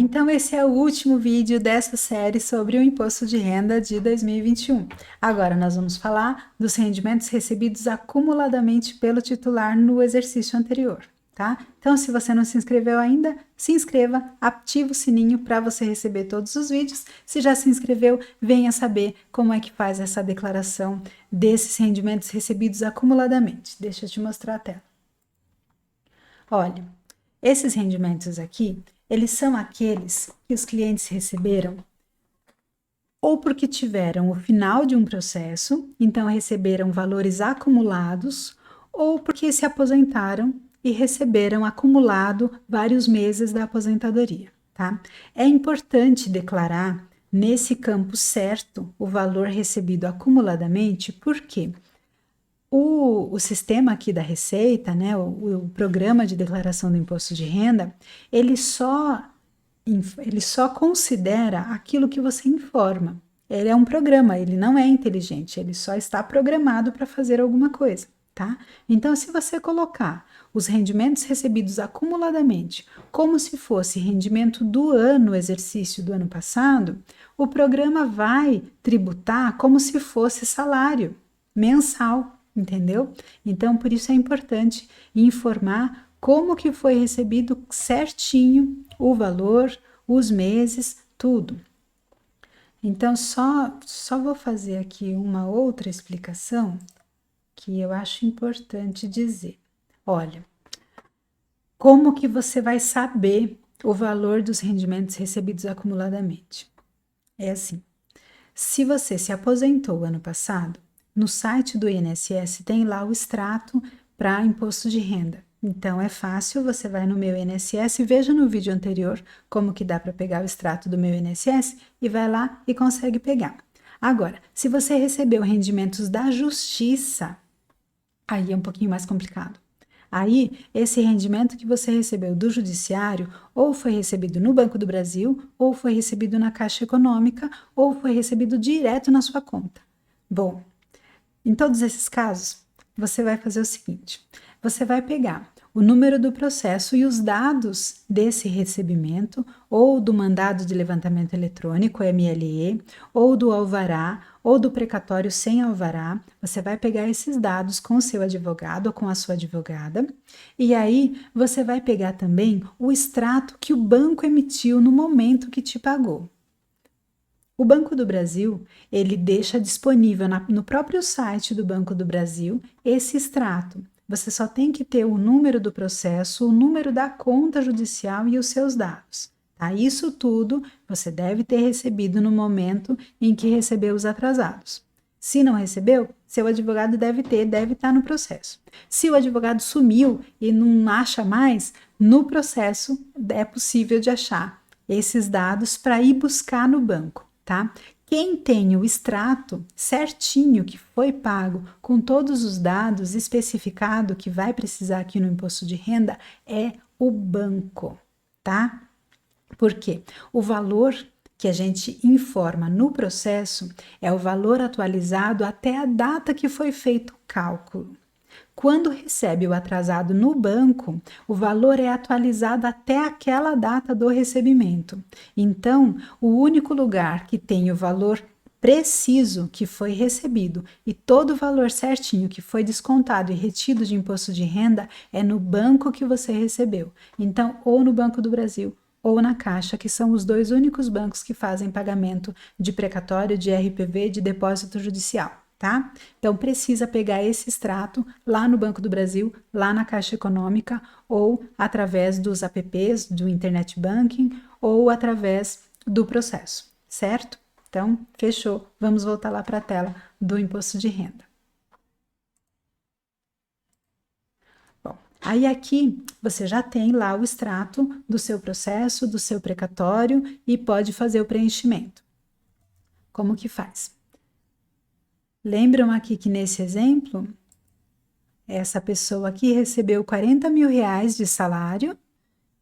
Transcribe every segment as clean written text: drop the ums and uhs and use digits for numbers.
Então esse é o último vídeo dessa série sobre o imposto de renda de 2021. Agora nós vamos falar dos rendimentos recebidos acumuladamente pelo titular no exercício anterior, tá? Então se você não se inscreveu ainda, se inscreva, ative o sininho para você receber todos os vídeos. Se já se inscreveu, venha saber como é que faz essa declaração desses rendimentos recebidos acumuladamente. Deixa eu te mostrar a tela. Olha, esses rendimentos aqui, eles são aqueles que os clientes receberam ou porque tiveram o final de um processo, então receberam valores acumulados, ou porque se aposentaram e receberam acumulado vários meses da aposentadoria, tá? É importante declarar nesse campo certo o valor recebido acumuladamente, porque o sistema aqui da Receita, né, o programa de declaração do imposto de renda, ele só considera aquilo que você informa. Ele é um programa, ele não é inteligente, ele só está programado para fazer alguma coisa, tá? Então, se você colocar os rendimentos recebidos acumuladamente como se fosse rendimento do ano, exercício do ano passado, o programa vai tributar como se fosse salário mensal, entendeu? Então, por isso é importante informar como que foi recebido certinho o valor, os meses, tudo. Então, só vou fazer aqui uma outra explicação que eu acho importante dizer. Olha, como que você vai saber o valor dos rendimentos recebidos acumuladamente? É assim, se você se aposentou ano passado, no site do INSS tem lá o extrato para imposto de renda. Então é fácil, você vai no meu INSS, veja no vídeo anterior como que dá para pegar o extrato do meu INSS e vai lá e consegue pegar. Agora, se você recebeu rendimentos da Justiça, aí é um pouquinho mais complicado. Aí, esse rendimento que você recebeu do judiciário ou foi recebido no Banco do Brasil, ou foi recebido na Caixa Econômica, ou foi recebido direto na sua conta. Bom, em todos esses casos, você vai fazer o seguinte: você vai pegar o número do processo e os dados desse recebimento, ou do mandado de levantamento eletrônico, MLE, ou do alvará, ou do precatório sem alvará. Você vai pegar esses dados com o seu advogado ou com a sua advogada, e aí você vai pegar também o extrato que o banco emitiu no momento que te pagou. O Banco do Brasil, ele deixa disponível no próprio site do Banco do Brasil esse extrato. Você só tem que ter o número do processo, o número da conta judicial e os seus dados. Tá? Isso tudo você deve ter recebido no momento em que recebeu os atrasados. Se não recebeu, seu advogado deve estar no processo. Se o advogado sumiu e não acha mais, no processo é possível de achar esses dados para ir buscar no banco. Tá? Quem tem o extrato certinho que foi pago, com todos os dados especificado que vai precisar aqui no imposto de renda, é o banco, tá? Por quê? O valor que a gente informa no processo é o valor atualizado até a data que foi feito o cálculo. Quando recebe o atrasado no banco, o valor é atualizado até aquela data do recebimento. Então, o único lugar que tem o valor preciso que foi recebido e todo o valor certinho que foi descontado e retido de imposto de renda é no banco que você recebeu. Então, ou no Banco do Brasil ou na Caixa, que são os dois únicos bancos que fazem pagamento de precatório, de RPV, de depósito judicial. Tá? Então precisa pegar esse extrato lá no Banco do Brasil, lá na Caixa Econômica, ou através dos apps do Internet Banking, ou através do processo, certo? Então, fechou. Vamos voltar lá para a tela do imposto de renda. Bom, aí aqui você já tem lá o extrato do seu processo, do seu precatório e pode fazer o preenchimento. Como que faz? Lembram aqui que nesse exemplo, essa pessoa aqui recebeu 40 mil reais de salário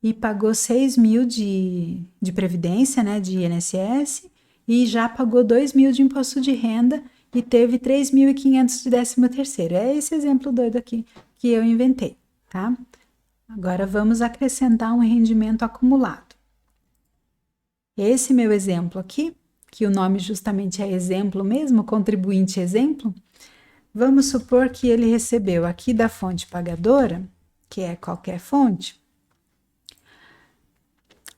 e pagou 6 mil de previdência, né, de INSS, e já pagou 2 mil de imposto de renda e teve 3.500 de 13º. É esse exemplo doido aqui que eu inventei, tá? Agora vamos acrescentar um rendimento acumulado. Esse meu exemplo aqui, que o nome justamente é exemplo mesmo, contribuinte exemplo, vamos supor que ele recebeu aqui da fonte pagadora, que é qualquer fonte,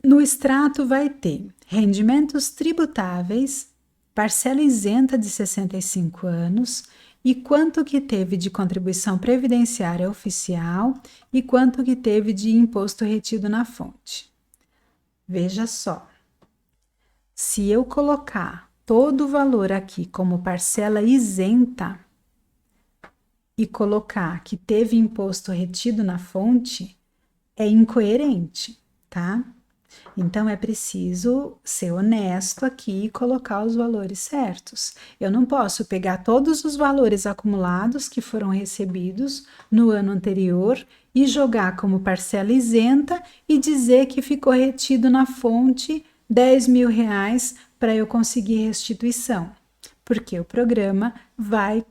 no extrato vai ter rendimentos tributáveis, parcela isenta de 65 anos e quanto que teve de contribuição previdenciária oficial e quanto que teve de imposto retido na fonte. Veja só, se eu colocar todo o valor aqui como parcela isenta e colocar que teve imposto retido na fonte, é incoerente, tá? Então é preciso ser honesto aqui e colocar os valores certos. Eu não posso pegar todos os valores acumulados que foram recebidos no ano anterior e jogar como parcela isenta e dizer que ficou retido na fonte R$ 10.000 para eu conseguir restituição, porque o programa vai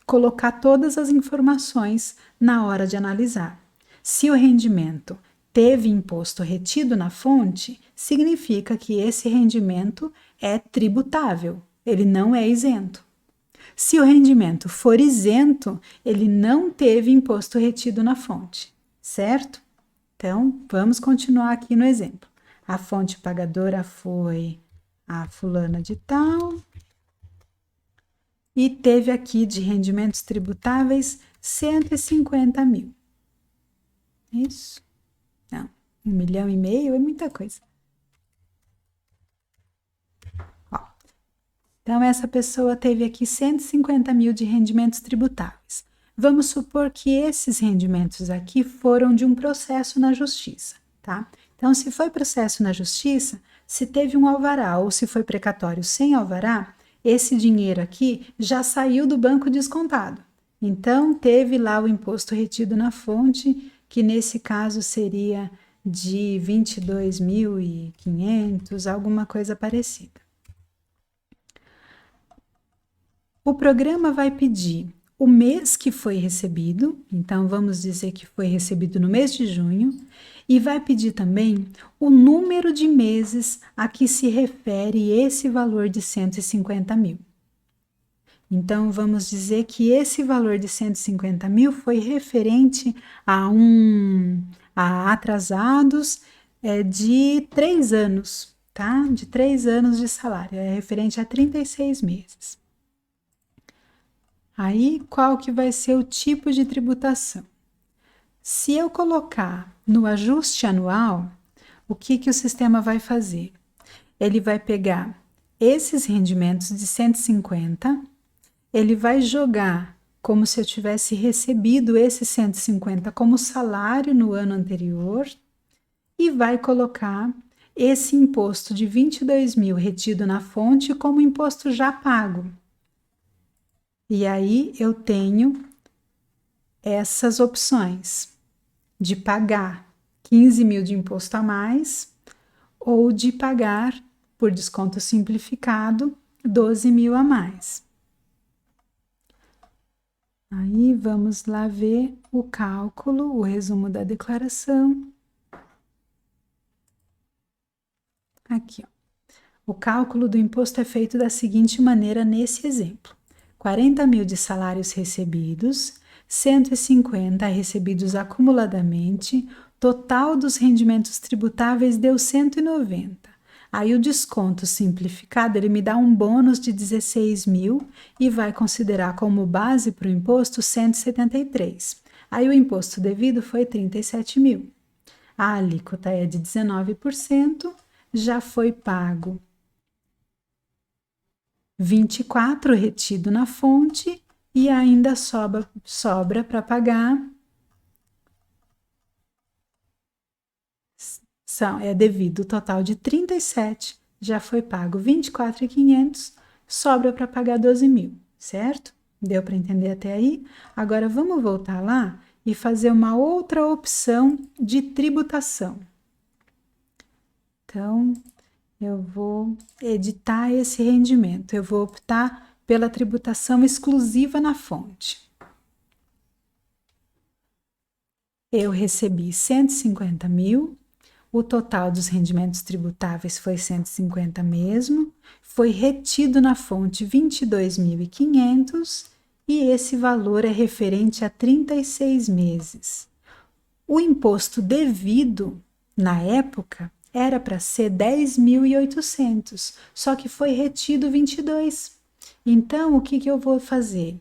colocar todas as informações na hora de analisar. Se o rendimento teve imposto retido na fonte, significa que esse rendimento é tributável, ele não é isento. Se o rendimento for isento, ele não teve imposto retido na fonte, certo? Então, vamos continuar aqui no exemplo. A fonte pagadora foi a fulana de tal e teve aqui de rendimentos tributáveis 150 mil. Isso? Não, 1,5 milhão é muita coisa. Ó, então, essa pessoa teve aqui 150 mil de rendimentos tributáveis. Vamos supor que esses rendimentos aqui foram de um processo na justiça, tá? Então, se foi processo na justiça, se teve um alvará ou se foi precatório sem alvará, esse dinheiro aqui já saiu do banco descontado. Então, teve lá o imposto retido na fonte, que nesse caso seria de 22.500, alguma coisa parecida. O programa vai pedir o mês que foi recebido, então vamos dizer que foi recebido no mês de junho, e vai pedir também o número de meses a que se refere esse valor de 150 mil. Então, vamos dizer que esse valor de 150 mil foi referente a atrasados de 3 anos, tá? De 3 anos de salário, é referente a 36 meses. Aí, qual que vai ser o tipo de tributação? Se eu colocar no ajuste anual, o que o sistema vai fazer? Ele vai pegar esses rendimentos de 150, ele vai jogar como se eu tivesse recebido esses 150 como salário no ano anterior e vai colocar esse imposto de 22 mil retido na fonte como imposto já pago. E aí eu tenho essas opções de pagar 15 mil de imposto a mais ou de pagar, por desconto simplificado, 12 mil a mais. Aí vamos lá ver o cálculo, o resumo da declaração. Aqui, ó. O cálculo do imposto é feito da seguinte maneira nesse exemplo: 40 mil de salários recebidos, 150 recebidos acumuladamente, total dos rendimentos tributáveis deu 190. Aí o desconto simplificado, ele me dá um bônus de 16 mil e vai considerar como base para o imposto 173. Aí o imposto devido foi 37 mil. A alíquota é de 19%, já foi pago 24 retido na fonte e ainda sobra para pagar. É devido o total de 37, já foi pago 24.500, sobra para pagar 12 mil, certo? Deu para entender até aí? Agora vamos voltar lá e fazer uma outra opção de tributação. Então, eu vou editar esse rendimento, eu vou optar pela tributação exclusiva na fonte. Eu recebi 150 mil, o total dos rendimentos tributáveis foi 150 mesmo, foi retido na fonte 22.500 e esse valor é referente a 36 meses. O imposto devido, na época, era para ser 10.800, só que foi retido 22. Então, o que eu vou fazer?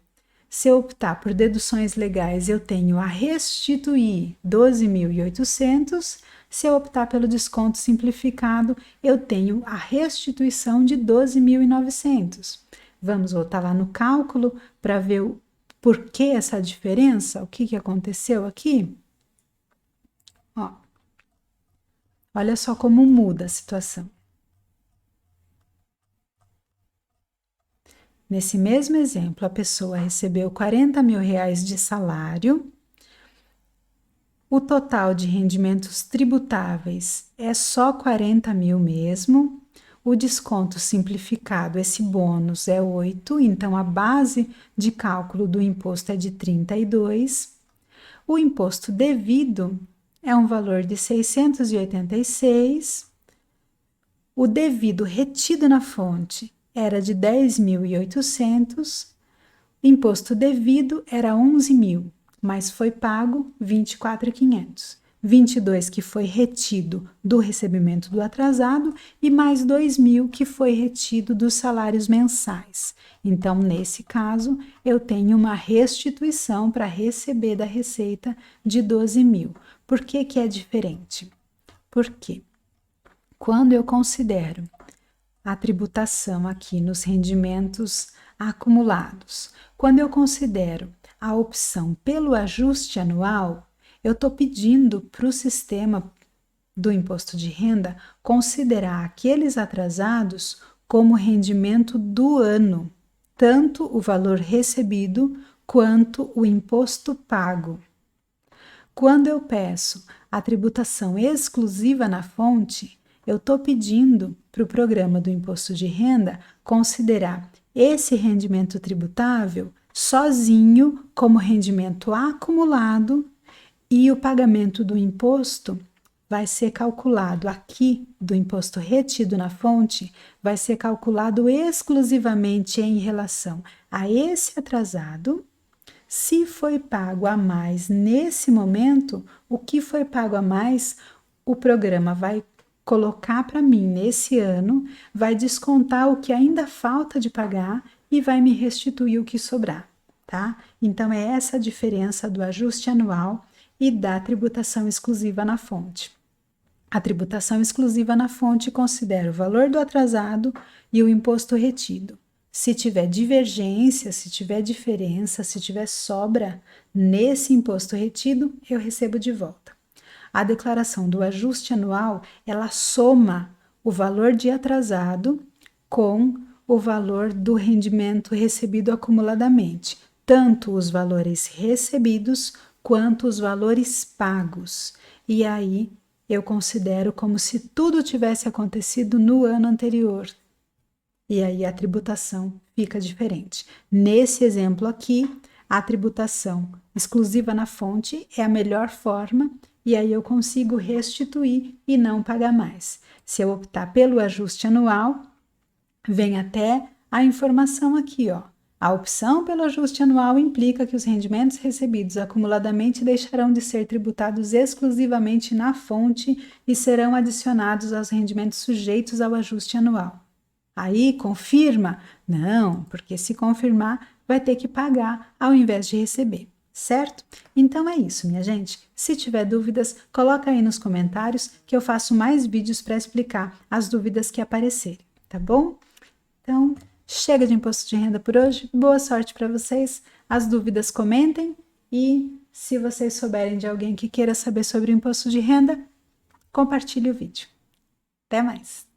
Se eu optar por deduções legais, eu tenho a restituir 12.800. Se eu optar pelo desconto simplificado, eu tenho a restituição de 12.900. Vamos voltar lá no cálculo para ver o porquê essa diferença, o que aconteceu aqui? Ó, olha só como muda a situação. Nesse mesmo exemplo, a pessoa recebeu 40 mil reais de salário, o total de rendimentos tributáveis é só 40 mil mesmo, o desconto simplificado, esse bônus é 8, então a base de cálculo do imposto é de 32, o imposto devido é um valor de 686, o devido retido na fonte era de 10.800, imposto devido era 11.000, mas foi pago 24.500. 22 que foi retido do recebimento do atrasado e mais 2.000 que foi retido dos salários mensais. Então, nesse caso, eu tenho uma restituição para receber da Receita de 12.000. Por que é diferente? Porque quando eu considero a tributação aqui nos rendimentos acumulados, quando eu considero a opção pelo ajuste anual, eu estou pedindo para o sistema do imposto de renda considerar aqueles atrasados como rendimento do ano, tanto o valor recebido quanto o imposto pago. Quando eu peço a tributação exclusiva na fonte, eu estou pedindo para o programa do imposto de renda considerar esse rendimento tributável sozinho como rendimento acumulado e o pagamento do imposto vai ser calculado aqui do imposto retido na fonte, vai ser calculado exclusivamente em relação a esse atrasado. Se foi pago a mais nesse momento, o que foi pago a mais, o programa vai colocar para mim nesse ano, vai descontar o que ainda falta de pagar e vai me restituir o que sobrar, tá? Então, é essa a diferença do ajuste anual e da tributação exclusiva na fonte. A tributação exclusiva na fonte considera o valor do atrasado e o imposto retido. Se tiver divergência, se tiver diferença, se tiver sobra nesse imposto retido, eu recebo de volta. A declaração do ajuste anual, ela soma o valor de atrasado com o valor do rendimento recebido acumuladamente, tanto os valores recebidos quanto os valores pagos. E aí eu considero como se tudo tivesse acontecido no ano anterior. E aí a tributação fica diferente. Nesse exemplo aqui, a tributação exclusiva na fonte é a melhor forma e aí eu consigo restituir e não pagar mais. Se eu optar pelo ajuste anual, vem até a informação aqui, ó. A opção pelo ajuste anual implica que os rendimentos recebidos acumuladamente deixarão de ser tributados exclusivamente na fonte e serão adicionados aos rendimentos sujeitos ao ajuste anual. Aí, confirma? Não, porque se confirmar, vai ter que pagar ao invés de receber, certo? Então é isso, minha gente. Se tiver dúvidas, coloca aí nos comentários que eu faço mais vídeos para explicar as dúvidas que aparecerem, tá bom? Então, chega de imposto de renda por hoje. Boa sorte para vocês. As dúvidas comentem e se vocês souberem de alguém que queira saber sobre o imposto de renda, compartilhe o vídeo. Até mais!